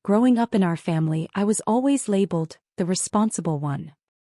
Growing up in our family, I was always labeled the responsible one.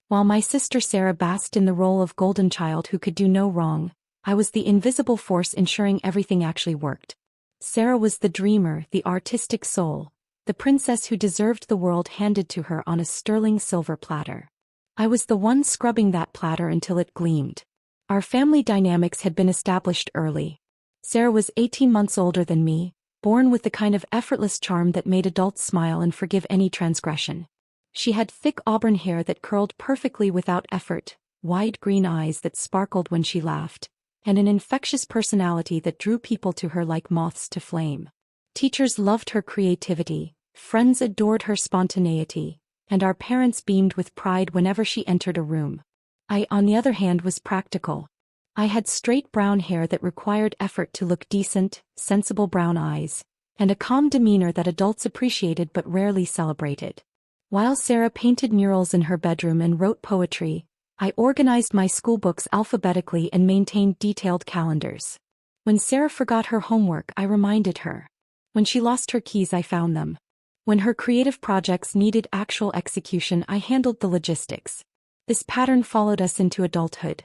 While my sister Sarah basked in the role of golden child who could do no wrong, I was the invisible force ensuring everything actually worked. Sarah was the dreamer, the artistic soul, the princess who deserved the world handed to her on a sterling silver platter. I was the one scrubbing that platter until it gleamed. Our family dynamics had been established early. Sarah was 18 months older than me, born with the kind of effortless charm that made adults smile and forgive any transgression. She had thick auburn hair that curled perfectly without effort, wide green eyes that sparkled when she laughed, and an infectious personality that drew people to her like moths to flame. Teachers loved her creativity, friends adored her spontaneity, and our parents beamed with pride whenever she entered a room. I, on the other hand, was practical. I had straight brown hair that required effort to look decent, sensible brown eyes, and a calm demeanor that adults appreciated but rarely celebrated. While Sarah painted murals in her bedroom and wrote poetry, I organized my schoolbooks alphabetically and maintained detailed calendars. When Sarah forgot her homework, I reminded her. When she lost her keys, I found them. When her creative projects needed actual execution, I handled the logistics. This pattern followed us into adulthood.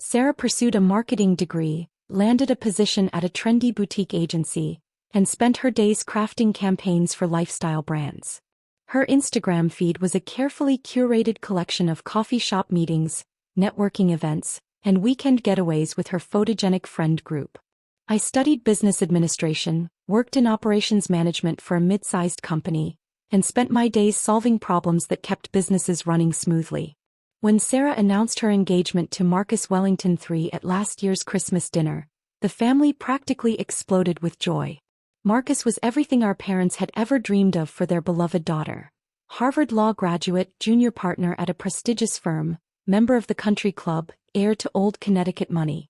Sarah pursued a marketing degree, landed a position at a trendy boutique agency, and spent her days crafting campaigns for lifestyle brands. Her Instagram feed was a carefully curated collection of coffee shop meetings, networking events, and weekend getaways with her photogenic friend group. I studied business administration, worked in operations management for a mid-sized company, and spent my days solving problems that kept businesses running smoothly. When Sarah announced her engagement to Marcus Wellington III at last year's Christmas dinner, the family practically exploded with joy. Marcus was everything our parents had ever dreamed of for their beloved daughter. Harvard law graduate, junior partner at a prestigious firm, member of the country club, heir to old Connecticut money.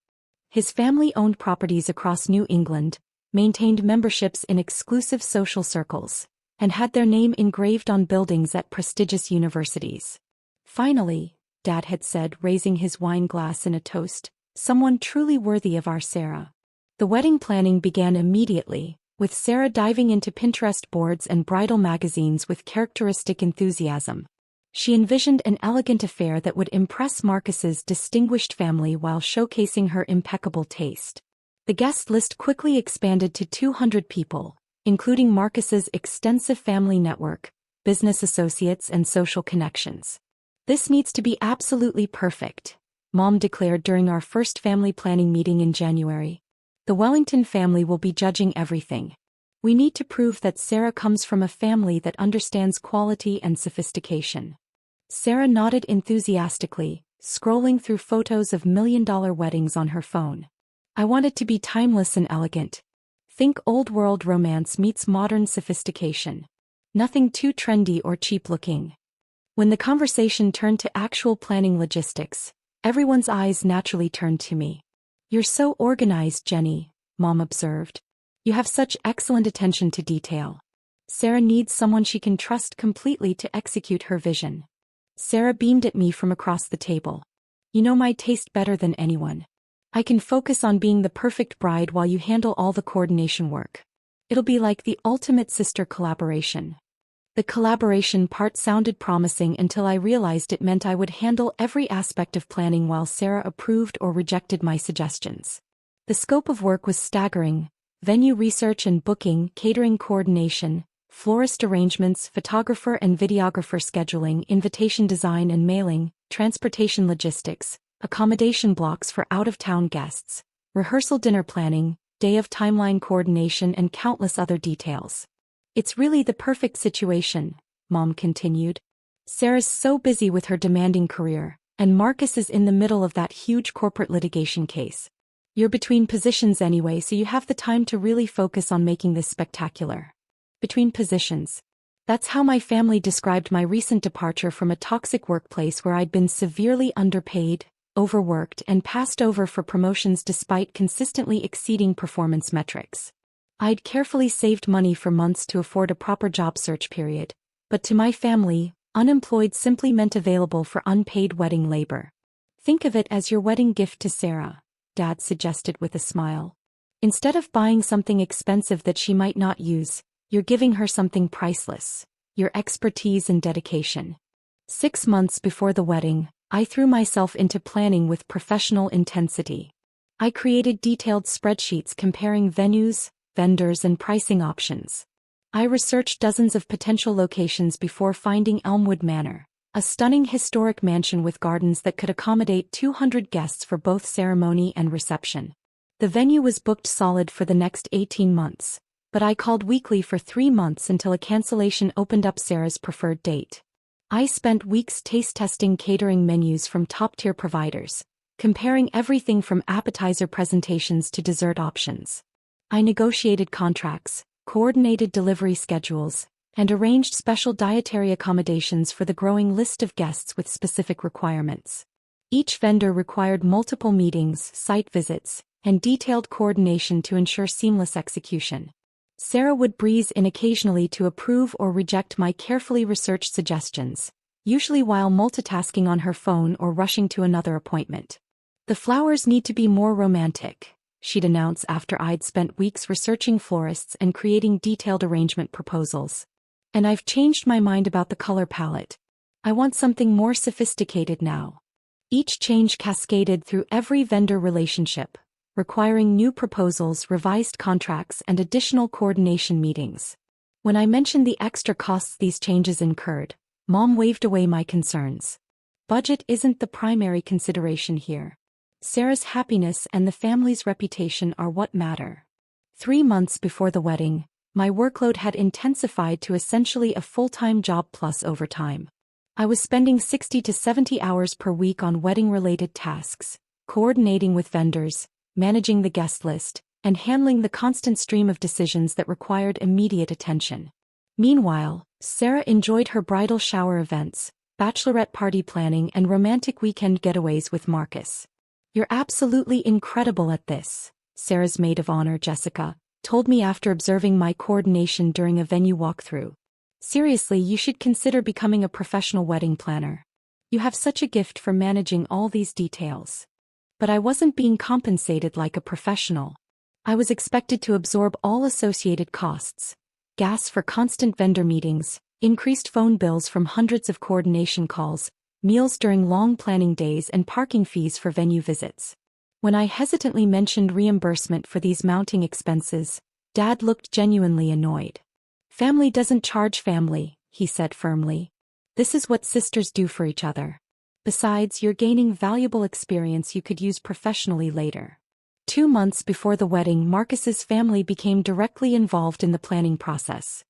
His family owned properties across New England, maintained memberships in exclusive social circles, and had their name engraved on buildings at prestigious universities. Finally, Dad had said, raising his wine glass in a toast, someone truly worthy of our Sarah. The wedding planning began immediately, with Sarah diving into Pinterest boards and bridal magazines with characteristic enthusiasm. She envisioned an elegant affair that would impress Marcus's distinguished family while showcasing her impeccable taste. The guest list quickly expanded to 200 people, including Marcus's extensive family network, business associates, and social connections. "This needs to be absolutely perfect," Mom declared during our first family planning meeting in January. "The Wellington family will be judging everything. We need to prove that Sarah comes from a family that understands quality and sophistication." Sarah nodded enthusiastically, scrolling through photos of million-dollar weddings on her phone. "I want it to be timeless and elegant. Think old-world romance meets modern sophistication. Nothing too trendy or cheap-looking." When the conversation turned to actual planning logistics, everyone's eyes naturally turned to me. "You're so organized, Jenny," Mom observed. "You have such excellent attention to detail. Sarah needs someone she can trust completely to execute her vision." Sarah beamed at me from across the table. "You know my taste better than anyone. I can focus on being the perfect bride while you handle all the coordination work. It'll be like the ultimate sister collaboration." The collaboration part sounded promising until I realized it meant I would handle every aspect of planning while Sarah approved or rejected my suggestions. The scope of work was staggering: venue research and booking, catering coordination, florist arrangements, photographer and videographer scheduling, invitation design and mailing, transportation logistics, accommodation blocks for out-of-town guests, rehearsal dinner planning, day of timeline coordination, and countless other details. "It's really the perfect situation," Mom continued. "Sarah's so busy with her demanding career, and Marcus is in the middle of that huge corporate litigation case. You're between positions anyway, so you have the time to really focus on making this spectacular." Between positions. That's how my family described my recent departure from a toxic workplace where I'd been severely underpaid, overworked, and passed over for promotions despite consistently exceeding performance metrics. I'd carefully saved money for months to afford a proper job search period, but to my family, unemployed simply meant available for unpaid wedding labor. "Think of it as your wedding gift to Sarah," Dad suggested with a smile. "Instead of buying something expensive that she might not use, You're giving her something priceless: your expertise and dedication. 6 months before the wedding, I threw myself into planning with professional intensity. I created detailed spreadsheets comparing venues, vendors, and pricing options. I researched dozens of potential locations before finding Elmwood Manor, a stunning historic mansion with gardens that could accommodate 200 guests for both ceremony and reception. The venue was booked solid for the next 18 months, but I called weekly for 3 months until a cancellation opened up Sarah's preferred date. I spent weeks taste-testing catering menus from top-tier providers, comparing everything from appetizer presentations to dessert options. I negotiated contracts, coordinated delivery schedules, and arranged special dietary accommodations for the growing list of guests with specific requirements. Each vendor required multiple meetings, site visits, and detailed coordination to ensure seamless execution. Sarah would breeze in occasionally to approve or reject my carefully researched suggestions, usually while multitasking on her phone or rushing to another appointment. "The flowers need to be more romantic," she'd announce after I'd spent weeks researching florists and creating detailed arrangement proposals. "And I've changed my mind about the color palette. I want something more sophisticated now." Each change cascaded through every vendor relationship, requiring new proposals, revised contracts, and additional coordination meetings. When I mentioned the extra costs these changes incurred, Mom waved away my concerns. "Budget isn't the primary consideration here. Sarah's happiness and the family's reputation are what matter." 3 months before the wedding, my workload had intensified to essentially a full-time job plus overtime. I was spending 60 to 70 hours per week on wedding-related tasks, coordinating with vendors, managing the guest list, and handling the constant stream of decisions that required immediate attention. Meanwhile, Sarah enjoyed her bridal shower events, bachelorette party planning, and romantic weekend getaways with Marcus. "You're absolutely incredible at this," Sarah's maid of honor, Jessica, told me after observing my coordination during a venue walkthrough. "Seriously, you should consider becoming a professional wedding planner. You have such a gift for managing all these details." But I wasn't being compensated like a professional. I was expected to absorb all associated costs: gas for constant vendor meetings, increased phone bills from hundreds of coordination calls, meals during long planning days, and parking fees for venue visits. When I hesitantly mentioned reimbursement for these mounting expenses, Dad looked genuinely annoyed. "Family doesn't charge family," he said firmly. "This is what sisters do for each other. Besides, you're gaining valuable experience you could use professionally later." 2 months before the wedding, Marcus's family became directly involved in the planning process.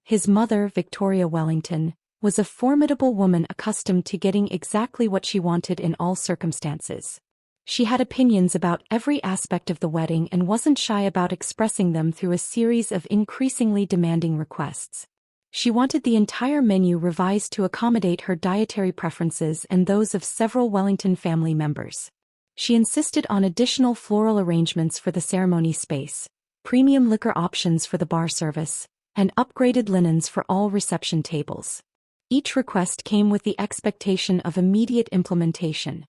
His mother, Victoria Wellington, was a formidable woman accustomed to getting exactly what she wanted in all circumstances. She had opinions about every aspect of the wedding and wasn't shy about expressing them through a series of increasingly demanding requests. She wanted the entire menu revised to accommodate her dietary preferences and those of several Wellington family members. She insisted on additional floral arrangements for the ceremony space, premium liquor options for the bar service, and upgraded linens for all reception tables. Each request came with the expectation of immediate implementation.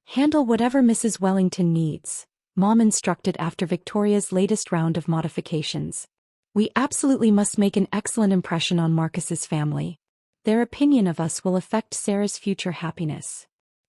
"Handle whatever Mrs. Wellington needs," Mom instructed after Victoria's latest round of modifications. "We absolutely must make an excellent impression on Marcus's family. Their opinion of us will affect Sarah's future happiness."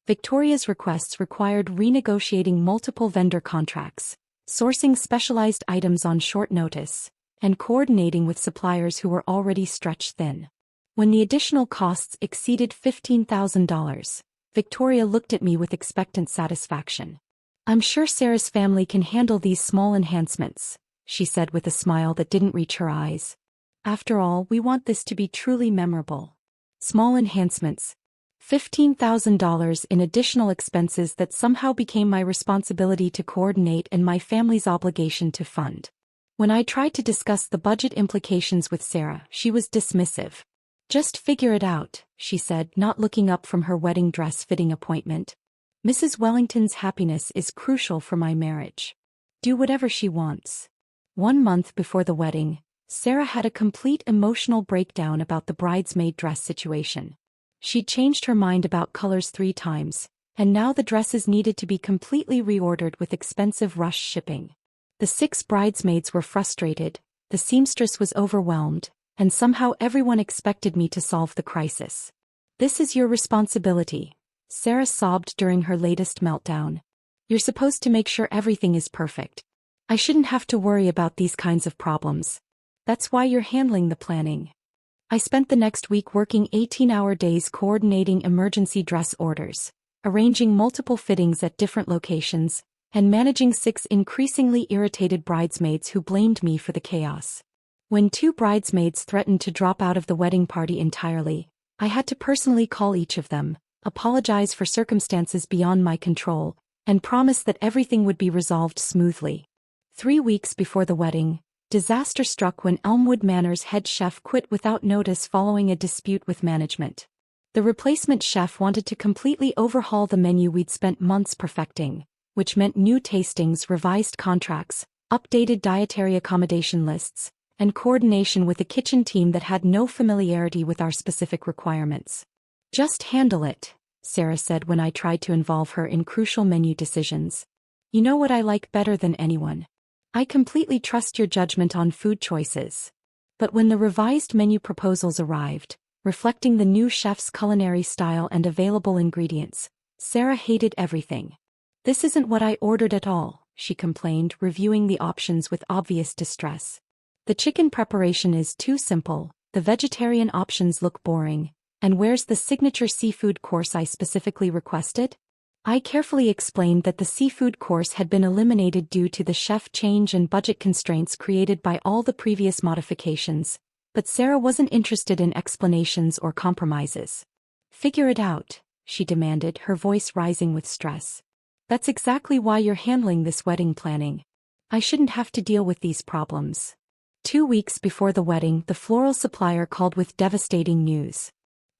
Victoria's requests required renegotiating multiple vendor contracts, sourcing specialized items on short notice, and coordinating with suppliers who were already stretched thin. When the additional costs exceeded $15,000, Victoria looked at me with expectant satisfaction. "I'm sure Sarah's family can handle these small enhancements," she said with a smile that didn't reach her eyes. "After all, we want this to be truly memorable." Small enhancements. $15,000 in additional expenses that somehow became my responsibility to coordinate and my family's obligation to fund. When I tried to discuss the budget implications with Sarah, she was dismissive. "Just figure it out," she said, not looking up from her wedding dress fitting appointment. "Mrs. Wellington's happiness is crucial for my marriage. Do whatever she wants." 1 month before the wedding, Sarah had a complete emotional breakdown about the bridesmaid dress situation. She'd changed her mind about colors 3 times, and now the dresses needed to be completely reordered with expensive rush shipping. The 6 bridesmaids were frustrated, the seamstress was overwhelmed, and somehow everyone expected me to solve the crisis. "This is your responsibility," Sarah sobbed during her latest meltdown. "You're supposed to make sure everything is perfect. I shouldn't have to worry about these kinds of problems. That's why you're handling the planning." I spent the next week working 18-hour days coordinating emergency dress orders, arranging multiple fittings at different locations, and managing 6 increasingly irritated bridesmaids who blamed me for the chaos. When 2 bridesmaids threatened to drop out of the wedding party entirely, I had to personally call each of them, apologize for circumstances beyond my control, and promise that everything would be resolved smoothly. 3 weeks before the wedding, disaster struck when Elmwood Manor's head chef quit without notice following a dispute with management. The replacement chef wanted to completely overhaul the menu we'd spent months perfecting, which meant new tastings, revised contracts, updated dietary accommodation lists, and coordination with a kitchen team that had no familiarity with our specific requirements. "Just handle it," Sarah said when I tried to involve her in crucial menu decisions. "You know what I like better than anyone. I completely trust your judgment on food choices." But when the revised menu proposals arrived, reflecting the new chef's culinary style and available ingredients, Sarah hated everything. "This isn't what I ordered at all," she complained, reviewing the options with obvious distress. "The chicken preparation is too simple, the vegetarian options look boring, and where's the signature seafood course I specifically requested?" I carefully explained that the seafood course had been eliminated due to the chef change and budget constraints created by all the previous modifications, but Sarah wasn't interested in explanations or compromises. "Figure it out," she demanded, her voice rising with stress. "That's exactly why you're handling this wedding planning. I shouldn't have to deal with these problems." 2 weeks before the wedding, the floral supplier called with devastating news.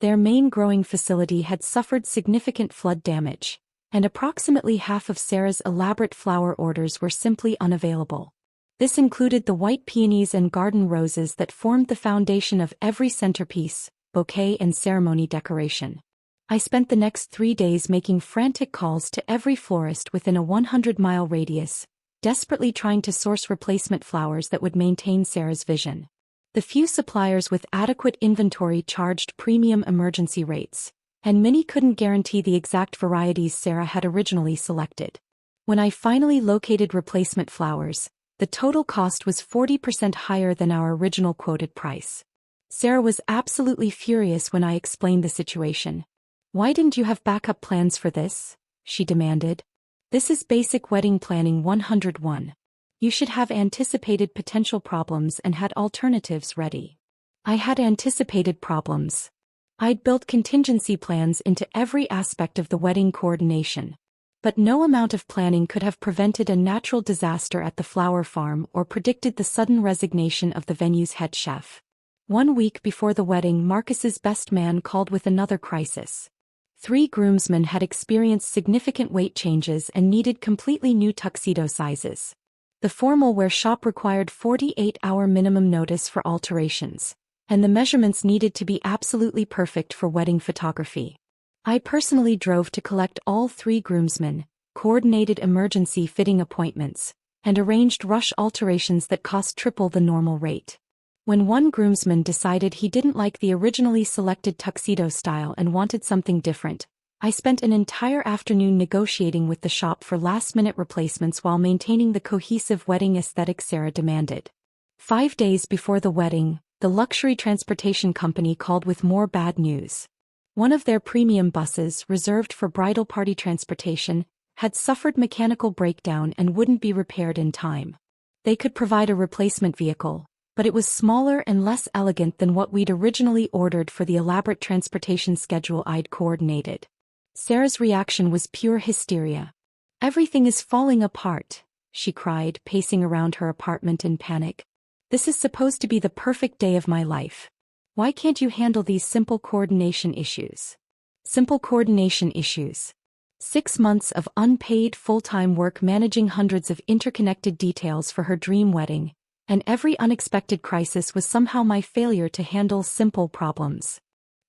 Their main growing facility had suffered significant flood damage, and approximately half of Sarah's elaborate flower orders were simply unavailable. This included the white peonies and garden roses that formed the foundation of every centerpiece, bouquet and ceremony decoration. I spent the next 3 days making frantic calls to every florist within a 100-mile radius, desperately trying to source replacement flowers that would maintain Sarah's vision. The few suppliers with adequate inventory charged premium emergency rates, and many couldn't guarantee the exact varieties Sarah had originally selected. When I finally located replacement flowers, the total cost was 40% higher than our original quoted price. Sarah was absolutely furious when I explained the situation. "Why didn't you have backup plans for this?" she demanded. "This is basic wedding planning 101. You should have anticipated potential problems and had alternatives ready." I had anticipated problems. I'd built contingency plans into every aspect of the wedding coordination. But no amount of planning could have prevented a natural disaster at the flower farm or predicted the sudden resignation of the venue's head chef. 1 week before the wedding, Marcus's best man called with another crisis. 3 groomsmen had experienced significant weight changes and needed completely new tuxedo sizes. The formal wear shop required 48-hour minimum notice for alterations, and the measurements needed to be absolutely perfect for wedding photography. I personally drove to collect all 3 groomsmen, coordinated emergency fitting appointments, and arranged rush alterations that cost triple the normal rate. When one groomsman decided he didn't like the originally selected tuxedo style and wanted something different, I spent an entire afternoon negotiating with the shop for last-minute replacements while maintaining the cohesive wedding aesthetic Sarah demanded. 5 days before the wedding, the luxury transportation company called with more bad news. One of their premium buses, reserved for bridal party transportation, had suffered mechanical breakdown and wouldn't be repaired in time. They could provide a replacement vehicle, but it was smaller and less elegant than what we'd originally ordered for the elaborate transportation schedule I'd coordinated. Sarah's reaction was pure hysteria. "Everything is falling apart," she cried, pacing around her apartment in panic. "This is supposed to be the perfect day of my life. Why can't you handle these simple coordination issues?" Simple coordination issues. 6 months of unpaid full-time work managing hundreds of interconnected details for her dream wedding, and every unexpected crisis was somehow my failure to handle simple problems.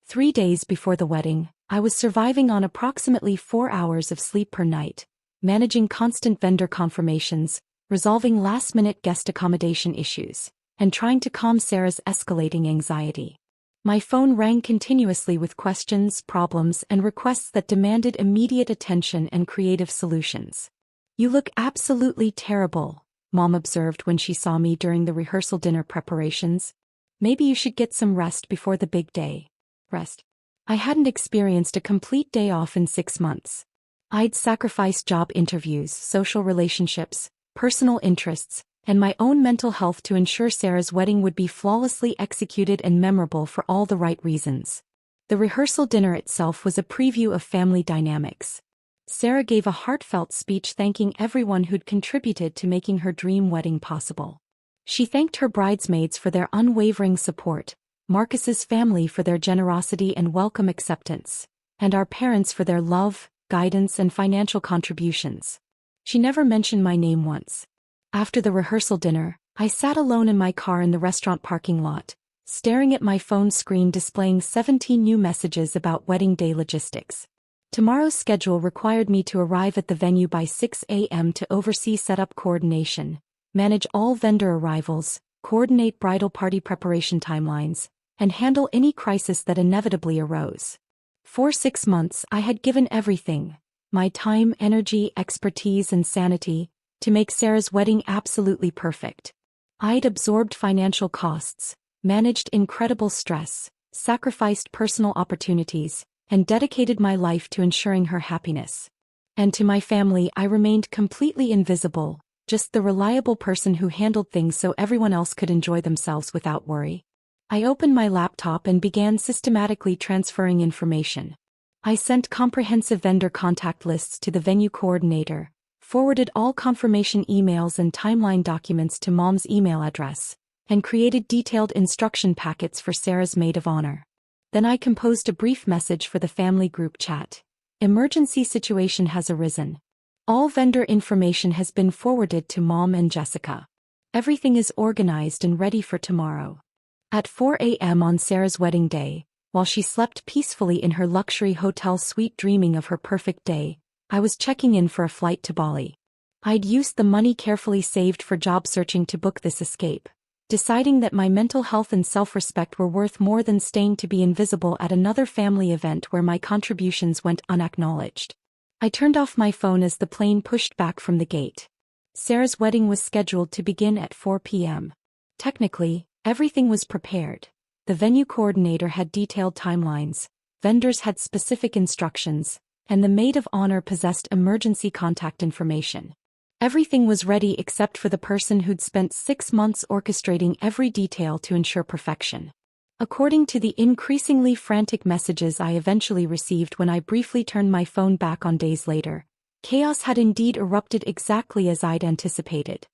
3 days before the wedding, I was surviving on approximately 4 hours of sleep per night, managing constant vendor confirmations, resolving last-minute guest accommodation issues, and trying to calm Sarah's escalating anxiety. My phone rang continuously with questions, problems, and requests that demanded immediate attention and creative solutions. "You look absolutely terrible," Mom observed when she saw me during the rehearsal dinner preparations. "Maybe you should get some rest before the big day." Rest. I hadn't experienced a complete day off in 6 months. I'd sacrificed job interviews, social relationships, personal interests, and my own mental health to ensure Sarah's wedding would be flawlessly executed and memorable for all the right reasons. The rehearsal dinner itself was a preview of family dynamics. Sarah gave a heartfelt speech thanking everyone who'd contributed to making her dream wedding possible. She thanked her bridesmaids for their unwavering support, Marcus's family for their generosity and welcome acceptance, and our parents for their love, guidance, and financial contributions. She never mentioned my name once. After the rehearsal dinner, I sat alone in my car in the restaurant parking lot, staring at my phone screen displaying 17 new messages about wedding day logistics. Tomorrow's schedule required me to arrive at the venue by 6 a.m. to oversee setup coordination, manage all vendor arrivals, coordinate bridal party preparation timelines, and handle any crisis that inevitably arose. For 6 months I had given everything, my time, energy, expertise, and sanity, to make Sarah's wedding absolutely perfect. I'd absorbed financial costs, managed incredible stress, sacrificed personal opportunities, and dedicated my life to ensuring her happiness. And to my family I remained completely invisible, just the reliable person who handled things so everyone else could enjoy themselves without worry. I opened my laptop and began systematically transferring information. I sent comprehensive vendor contact lists to the venue coordinator, forwarded all confirmation emails and timeline documents to Mom's email address, and created detailed instruction packets for Sarah's maid of honor. Then I composed a brief message for the family group chat. "Emergency situation has arisen. All vendor information has been forwarded to Mom and Jessica. Everything is organized and ready for tomorrow." At 4 a.m. on Sarah's wedding day, while she slept peacefully in her luxury hotel suite dreaming of her perfect day, I was checking in for a flight to Bali. I'd used the money carefully saved for job searching to book this escape, deciding that my mental health and self-respect were worth more than staying to be invisible at another family event where my contributions went unacknowledged. I turned off my phone as the plane pushed back from the gate. Sarah's wedding was scheduled to begin at 4 p.m. Technically, everything was prepared. The venue coordinator had detailed timelines, vendors had specific instructions, and the maid of honor possessed emergency contact information. Everything was ready except for the person who'd spent 6 months orchestrating every detail to ensure perfection. According to the increasingly frantic messages I eventually received when I briefly turned my phone back on days later, chaos had indeed erupted exactly as I'd anticipated.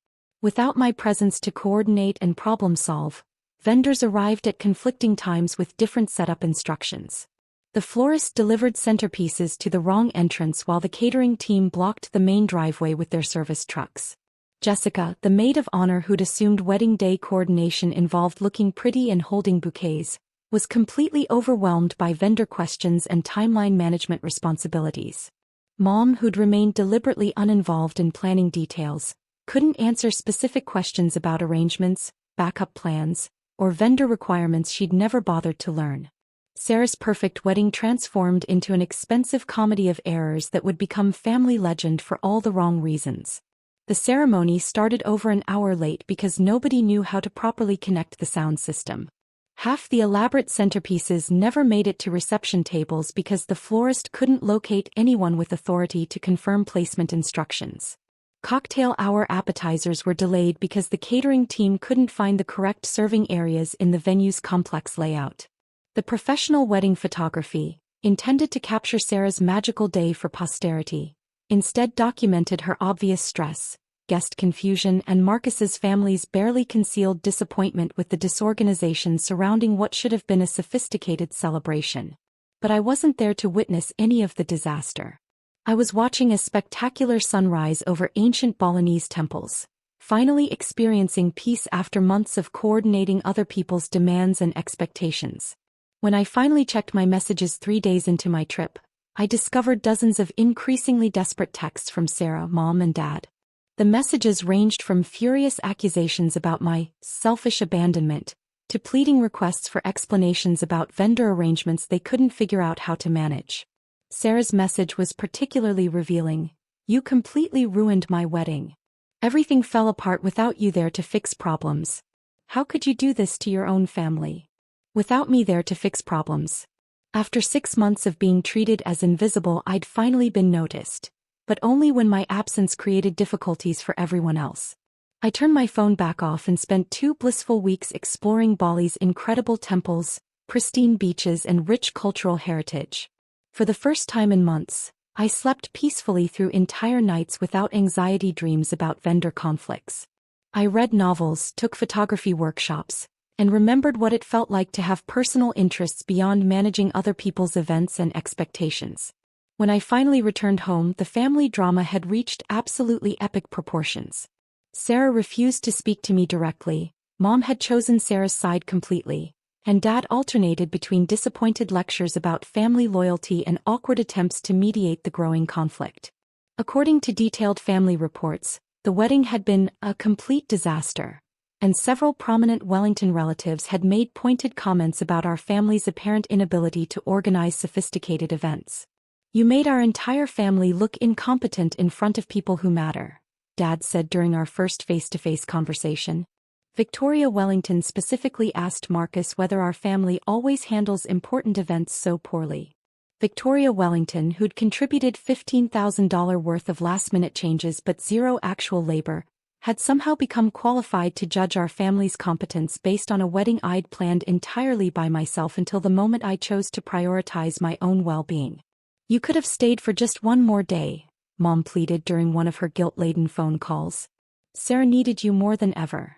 Without my presence to coordinate and problem solve, vendors arrived at conflicting times with different setup instructions. The florist delivered centerpieces to the wrong entrance while the catering team blocked the main driveway with their service trucks. Jessica, the maid of honor who'd assumed wedding day coordination involved looking pretty and holding bouquets, was completely overwhelmed by vendor questions and timeline management responsibilities. Mom, who'd remained deliberately uninvolved in planning details, couldn't answer specific questions about arrangements, backup plans, or vendor requirements she'd never bothered to learn. Sarah's perfect wedding transformed into an expensive comedy of errors that would become family legend for all the wrong reasons. The ceremony started over an hour late because nobody knew how to properly connect the sound system. Half the elaborate centerpieces never made it to reception tables because the florist couldn't locate anyone with authority to confirm placement instructions. Cocktail hour appetizers were delayed because the catering team couldn't find the correct serving areas in the venue's complex layout. The professional wedding photography, intended to capture Sarah's magical day for posterity, instead documented her obvious stress, guest confusion, and Marcus's family's barely concealed disappointment with the disorganization surrounding what should have been a sophisticated celebration. But I wasn't there to witness any of the disaster. I was watching a spectacular sunrise over ancient Balinese temples, finally experiencing peace after months of coordinating other people's demands and expectations. When I finally checked my messages 3 days into my trip, I discovered dozens of increasingly desperate texts from Sarah, Mom, and Dad. The messages ranged from furious accusations about my selfish abandonment to pleading requests for explanations about vendor arrangements they couldn't figure out how to manage. Sarah's message was particularly revealing. "You completely ruined my wedding. Everything fell apart without you there to fix problems. How could you do this to your own family? Without me there to fix problems." After 6 months of being treated as invisible, I'd finally been noticed, but only when my absence created difficulties for everyone else. I turned my phone back off and spent 2 blissful weeks exploring Bali's incredible temples, pristine beaches, and rich cultural heritage. For the first time in months, I slept peacefully through entire nights without anxiety dreams about vendor conflicts. I read novels, took photography workshops, and remembered what it felt like to have personal interests beyond managing other people's events and expectations. When I finally returned home, the family drama had reached absolutely epic proportions. Sarah refused to speak to me directly, Mom had chosen Sarah's side completely, and Dad alternated between disappointed lectures about family loyalty and awkward attempts to mediate the growing conflict. According to detailed family reports, the wedding had been a complete disaster, and several prominent Wellington relatives had made pointed comments about our family's apparent inability to organize sophisticated events. "You made our entire family look incompetent in front of people who matter," Dad said during our first face-to-face conversation. Victoria Wellington specifically asked Marcus whether our family always handles important events so poorly. Victoria Wellington, who'd contributed $15,000 worth of last-minute changes but zero actual labor, had somehow become qualified to judge our family's competence based on a wedding I'd planned entirely by myself until the moment I chose to prioritize my own well-being. "You could have stayed for just one more day," Mom pleaded during one of her guilt-laden phone calls. "Sarah needed you more than ever."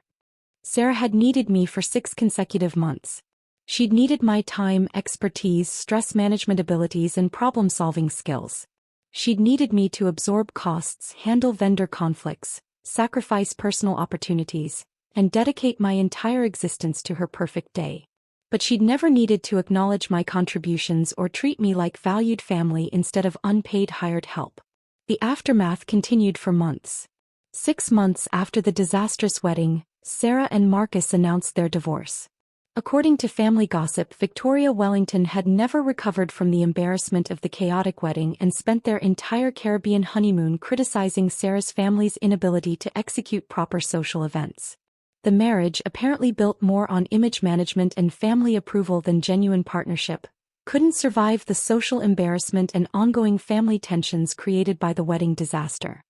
Sarah had needed me for 6 consecutive months. She'd needed my time, expertise, stress management abilities, and problem-solving skills. She'd needed me to absorb costs, handle vendor conflicts, sacrifice personal opportunities, and dedicate my entire existence to her perfect day. But she'd never needed to acknowledge my contributions or treat me like valued family instead of unpaid hired help. The aftermath continued for months. 6 months after the disastrous wedding, Sarah and Marcus announced their divorce. According to family gossip, Victoria Wellington had never recovered from the embarrassment of the chaotic wedding and spent their entire Caribbean honeymoon criticizing Sarah's family's inability to execute proper social events. The marriage, apparently built more on image management and family approval than genuine partnership, couldn't survive the social embarrassment and ongoing family tensions created by the wedding disaster.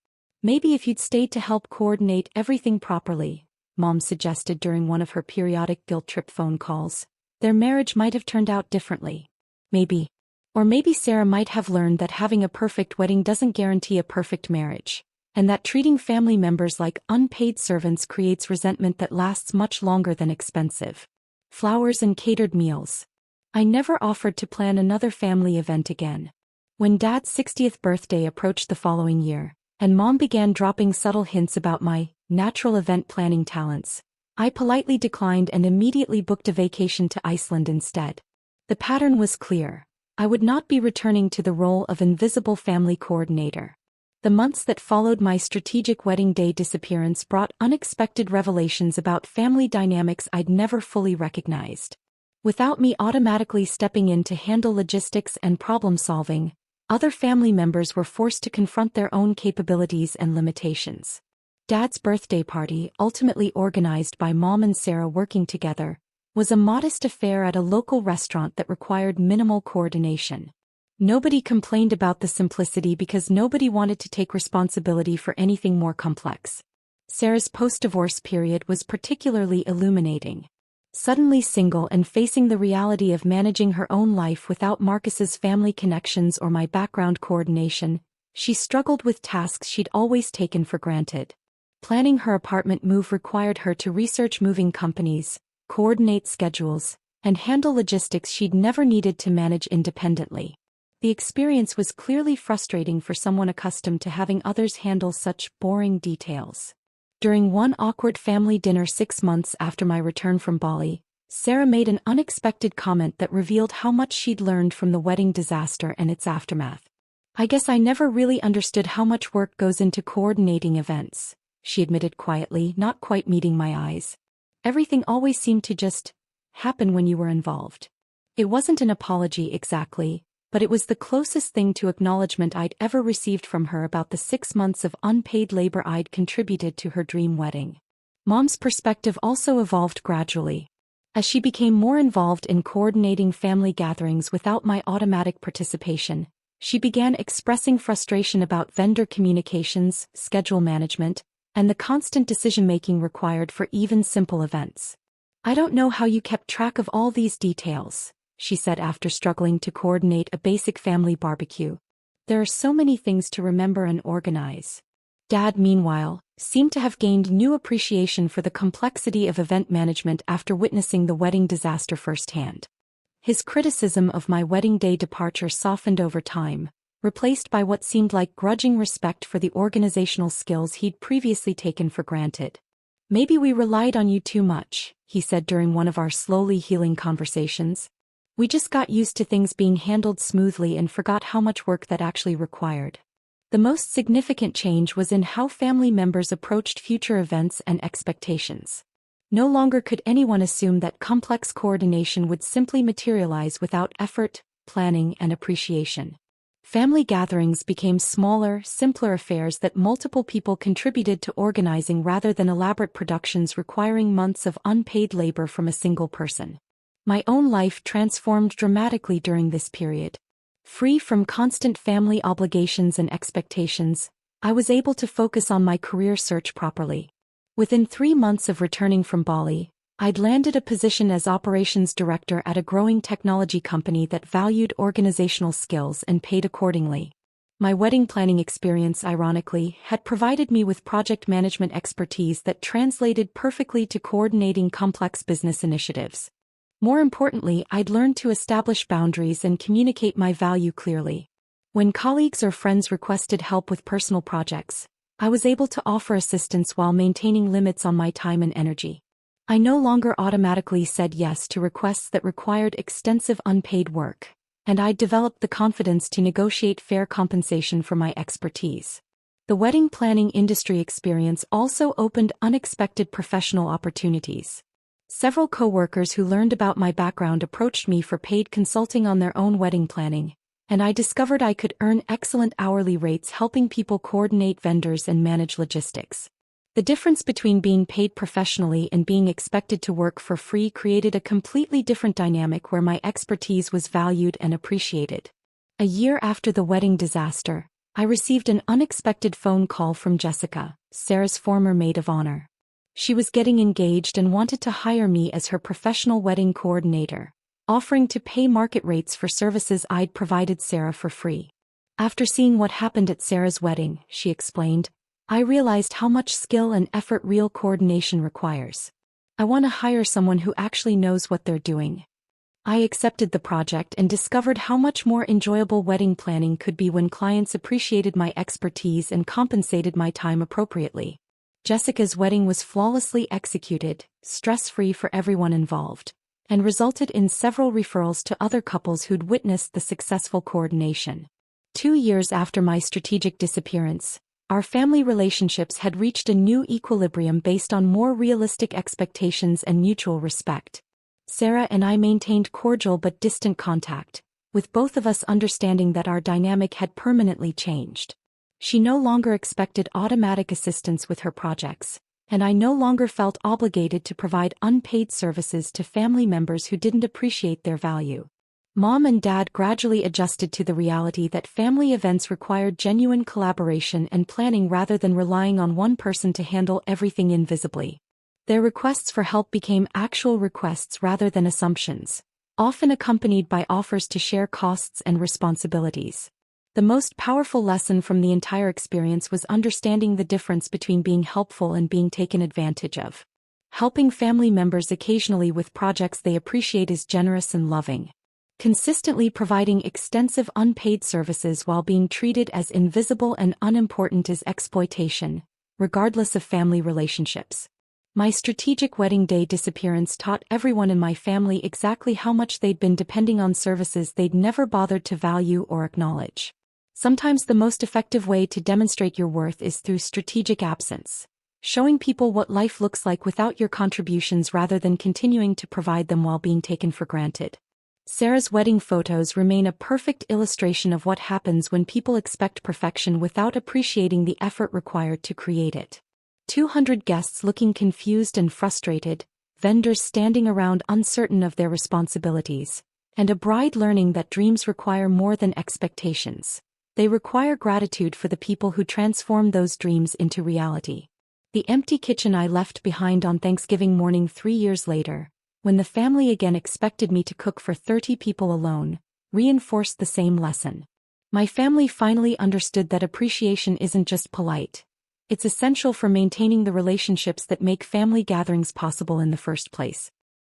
"Maybe if you'd stayed to help coordinate everything properly," Mom suggested during one of her periodic guilt trip phone calls, "their marriage might have turned out differently. Maybe. Or maybe Sarah might have learned that having a perfect wedding doesn't guarantee a perfect marriage, and that treating family members like unpaid servants creates resentment that lasts much longer than expensive flowers and catered meals." I never offered to plan another family event again. When Dad's 60th birthday approached the following year, and Mom began dropping subtle hints about my natural event planning talents, I politely declined and immediately booked a vacation to Iceland instead. The pattern was clear. I would not be returning to the role of invisible family coordinator. The months that followed my strategic wedding day disappearance brought unexpected revelations about family dynamics I'd never fully recognized. Without me automatically stepping in to handle logistics and problem-solving, other family members were forced to confront their own capabilities and limitations. Dad's birthday party, ultimately organized by Mom and Sarah working together, was a modest affair at a local restaurant that required minimal coordination. Nobody complained about the simplicity because nobody wanted to take responsibility for anything more complex. Sarah's post-divorce period was particularly illuminating. Suddenly single and facing the reality of managing her own life without Marcus's family connections or my background coordination, she struggled with tasks she'd always taken for granted. Planning her apartment move required her to research moving companies, coordinate schedules, and handle logistics she'd never needed to manage independently. The experience was clearly frustrating for someone accustomed to having others handle such boring details. During one awkward family dinner 6 months after my return from Bali, Sarah made an unexpected comment that revealed how much she'd learned from the wedding disaster and its aftermath. "I guess I never really understood how much work goes into coordinating events," she admitted quietly, not quite meeting my eyes. Everything always seemed to just happen when you were involved. It wasn't an apology exactly, but it was the closest thing to acknowledgement I'd ever received from her about the 6 months of unpaid labor I'd contributed to her dream wedding. Mom's perspective also evolved gradually. As she became more involved in coordinating family gatherings without my automatic participation, she began expressing frustration about vendor communications, schedule management, and the constant decision-making required for even simple events. "I don't know how you kept track of all these details," she said after struggling to coordinate a basic family barbecue. "There are so many things to remember and organize." Dad, meanwhile, seemed to have gained new appreciation for the complexity of event management after witnessing the wedding disaster firsthand. His criticism of my wedding day departure softened over time, replaced by what seemed like grudging respect for the organizational skills he'd previously taken for granted. "Maybe we relied on you too much," he said during one of our slowly healing conversations. "We just got used to things being handled smoothly and forgot how much work that actually required." The most significant change was in how family members approached future events and expectations. No longer could anyone assume that complex coordination would simply materialize without effort, planning, and appreciation. Family gatherings became smaller, simpler affairs that multiple people contributed to organizing rather than elaborate productions requiring months of unpaid labor from a single person. My own life transformed dramatically during this period. Free from constant family obligations and expectations, I was able to focus on my career search properly. Within 3 months of returning from Bali, I'd landed a position as operations director at a growing technology company that valued organizational skills and paid accordingly. My wedding planning experience, ironically, had provided me with project management expertise that translated perfectly to coordinating complex business initiatives. More importantly, I'd learned to establish boundaries and communicate my value clearly. When colleagues or friends requested help with personal projects, I was able to offer assistance while maintaining limits on my time and energy. I no longer automatically said yes to requests that required extensive unpaid work, and I developed the confidence to negotiate fair compensation for my expertise. The wedding planning industry experience also opened unexpected professional opportunities. Several co-workers who learned about my background approached me for paid consulting on their own wedding planning, and I discovered I could earn excellent hourly rates helping people coordinate vendors and manage logistics. The difference between being paid professionally and being expected to work for free created a completely different dynamic where my expertise was valued and appreciated. A year after the wedding disaster, I received an unexpected phone call from Jessica, Sarah's former maid of honor. She was getting engaged and wanted to hire me as her professional wedding coordinator, offering to pay market rates for services I'd provided Sarah for free. "After seeing what happened at Sarah's wedding," she explained, "I realized how much skill and effort real coordination requires. I want to hire someone who actually knows what they're doing." I accepted the project and discovered how much more enjoyable wedding planning could be when clients appreciated my expertise and compensated my time appropriately. Jessica's wedding was flawlessly executed, stress-free for everyone involved, and resulted in several referrals to other couples who'd witnessed the successful coordination. 2 years after my strategic disappearance, our family relationships had reached a new equilibrium based on more realistic expectations and mutual respect. Sarah and I maintained cordial but distant contact, with both of us understanding that our dynamic had permanently changed. She no longer expected automatic assistance with her projects, and I no longer felt obligated to provide unpaid services to family members who didn't appreciate their value. Mom and Dad gradually adjusted to the reality that family events required genuine collaboration and planning rather than relying on one person to handle everything invisibly. Their requests for help became actual requests rather than assumptions, often accompanied by offers to share costs and responsibilities. The most powerful lesson from the entire experience was understanding the difference between being helpful and being taken advantage of. Helping family members occasionally with projects they appreciate is generous and loving. Consistently providing extensive unpaid services while being treated as invisible and unimportant is exploitation, regardless of family relationships. My strategic wedding day disappearance taught everyone in my family exactly how much they'd been depending on services they'd never bothered to value or acknowledge. Sometimes the most effective way to demonstrate your worth is through strategic absence. showing people what life looks like without your contributions rather than continuing to provide them while being taken for granted. Sarah's wedding photos remain a perfect illustration of what happens when people expect perfection without appreciating the effort required to create it. 200 guests looking confused and frustrated, vendors standing around uncertain of their responsibilities, and a bride learning that dreams require more than expectations. They require gratitude for the people who transform those dreams into reality. The empty kitchen I left behind on Thanksgiving morning 3 years later, when the family again expected me to cook for 30 people alone, reinforced the same lesson. My family finally understood that appreciation isn't just polite. It's essential for maintaining the relationships that make family gatherings possible in the first place.